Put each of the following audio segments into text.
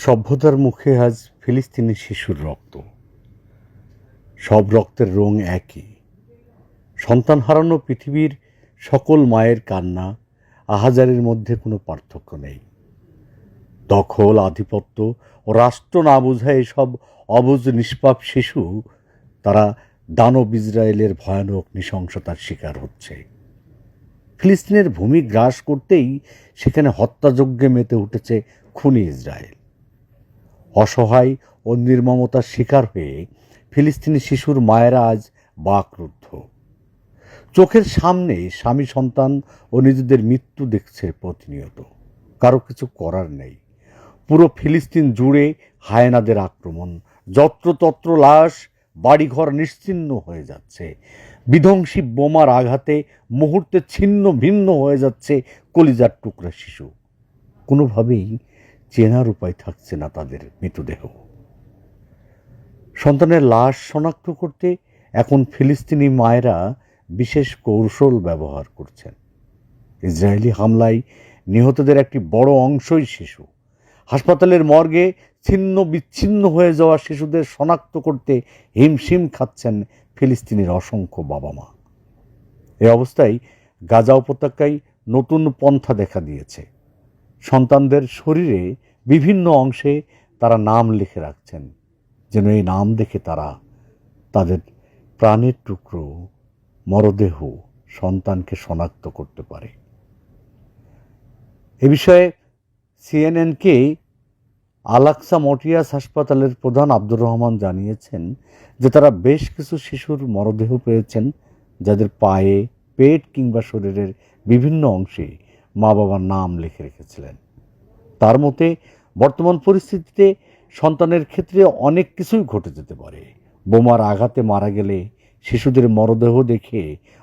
সভ্যতার মুখে আজ ফিলিস্তিনি শিশুর রক্ত। সব রক্তের রং একই। সন্তান হারানো পৃথিবীর সকল মায়ের কান্না, আহাজারির মধ্যে কোনো পার্থক্য নেই। দখল, আধিপত্য ও রাষ্ট্র না বোঝায় এসব অবুঝ নিষ্পাপ শিশু, তারা দানব ইসরায়েলের ভয়ানক নৃশংসতার শিকার হচ্ছে। ফিলিস্তিনের ভূমি গ্রাস করতেই সেখানে হত্যাযজ্ঞে মেতে উঠেছে খুনি ইসরায়েল। অসহায় ও নির্মমতার শিকার হয়ে ফিলিস্তিনি শিশুর মায়েরা আজ বাকরুদ্ধ। চোখের সামনে স্বামী সন্তান ও নিজেদের মৃত্যু দেখছে প্রতিনিয়ত। কারো কিছু করার নেই। পুরো ফিলিস্তিন জুড়ে হায়েনাদের আক্রমণ, যত্রতত্র লাশ, বাড়িঘর নিশ্চিহ্ন হয়ে যাচ্ছে। বিধ্বংসী বোমার আঘাতে মুহূর্তে ছিন্ন ভিন্ন হয়ে যাচ্ছে কলিজার টুকরা শিশু। কোনোভাবেই চেনার উপায় থাকছে না তাদের মৃতদেহ। সন্তানের লাশ শনাক্ত করতে এখন ফিলিস্তিনি মায়েরা বিশেষ কৌশল ব্যবহার করছেন। ইসরায়েলি হামলায় নিহতদের একটি বড় অংশই শিশু। হাসপাতালের মর্গে ছিন্ন বিচ্ছিন্ন হয়ে যাওয়া শিশুদের শনাক্ত করতে হিমশিম খাচ্ছেন ফিলিস্তিনির অসংখ্য বাবা মা। এ অবস্থায় গাজা উপত্যকায় নতুন পন্থা দেখা দিয়েছে। সন্তানদের শরীরে বিভিন্ন অংশে তারা নাম লিখে রাখছেন, যেন এই নাম দেখে তারা তাদের প্রাণের টুকরো মরদেহ সন্তানকে শনাক্ত করতে পারে। এ বিষয়ে সিএনএনকে আল-আকসা মটিয়াস হাসপাতালের প্রধান আব্দুর রহমান জানিয়েছেন যে তারা বেশ কিছু শিশুর মরদেহ পেয়েছেন, যাদের পায়ে, পেট কিংবা শরীরের বিভিন্ন অংশে মা বাবার নাম লিখে রেখেছিলেন। তার মতে বর্তমান পরিস্থিতিতে সন্তানের ক্ষেত্রে অনেক কিছুই ঘটে যেতে পারে। বোমার আঘাতে মারা গেলে শিশুদের মরদেহ দেখে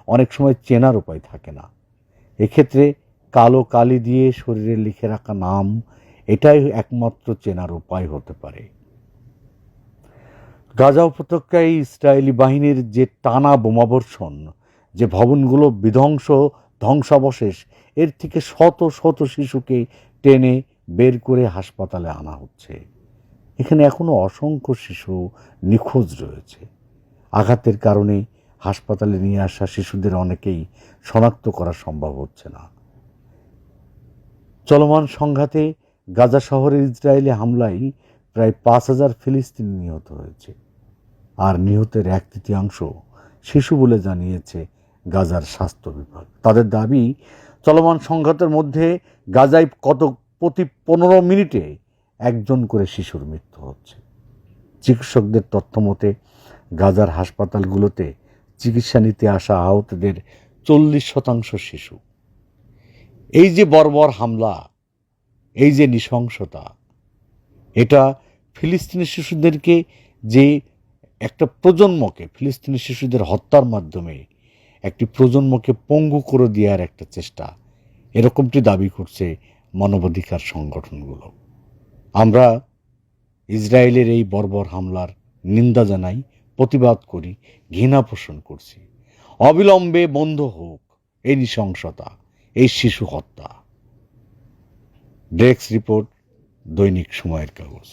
অনেক সময় চেনার উপায় থাকে না। এক্ষেত্রে কালো কালি দিয়ে শরীরে লিখে রাখা নাম, এটাই একমাত্র চেনার উপায় হতে পারে। গাজা উপত্যকায় ইসরায়েলি বাহিনীর যে টানা বোমাবর্ষণ, যে ভবনগুলো বিধ্বংস, ধ্বংসাবশেষ, এর থেকে শত শত শিশুকে টেনে বের করে হাসপাতালে আনা হচ্ছে। এখানে এখনো অসংখ্য শিশু নিখোঁজ রয়েছে। আঘাতের কারণে হাসপাতালে নিয়ে আসা শিশুদের অনেকেই শনাক্ত করা সম্ভব হচ্ছে না। চলমান সংঘাতে গাজা শহরে ইসরায়েলি হামলায় প্রায় 5,000 ফিলিস্তিনি নিহত হয়েছে, আর নিহতের 1/3 শিশু বলে জানিয়েছে গাজার স্বাস্থ্য বিভাগ। তাদের দাবি, চলমান সংঘাতের মধ্যে গাজায় প্রতি 15 মিনিটে একজন করে শিশুর মৃত্যু হচ্ছে। চিকিৎসকদের তথ্য মতে গাজার হাসপাতালগুলোতে চিকিৎসা নিতে আসা আহতদের 40% শিশু। এই যে বর্বর হামলা, এই যে নৃশংসতা, এটা ফিলিস্তিনি শিশুদেরকে, যে একটা প্রজন্মকে, ফিলিস্তিনি শিশুদের হত্যার মাধ্যমে একটি প্রজন্মকে পঙ্গু করে দেওয়ার একটা চেষ্টা, এরকমটি দাবি করছে মানবাধিকার সংগঠনগুলো। আমরা ইসরায়েলের এই বর্বর হামলার নিন্দা জানাই, প্রতিবাদ করি, ঘৃণা পোষণ করছি। অবিলম্বে বন্ধ হোক এই নৃশংসতা, এই শিশু হত্যা। ডেস্ক রিপোর্ট, দৈনিক সময়ের কাগজ।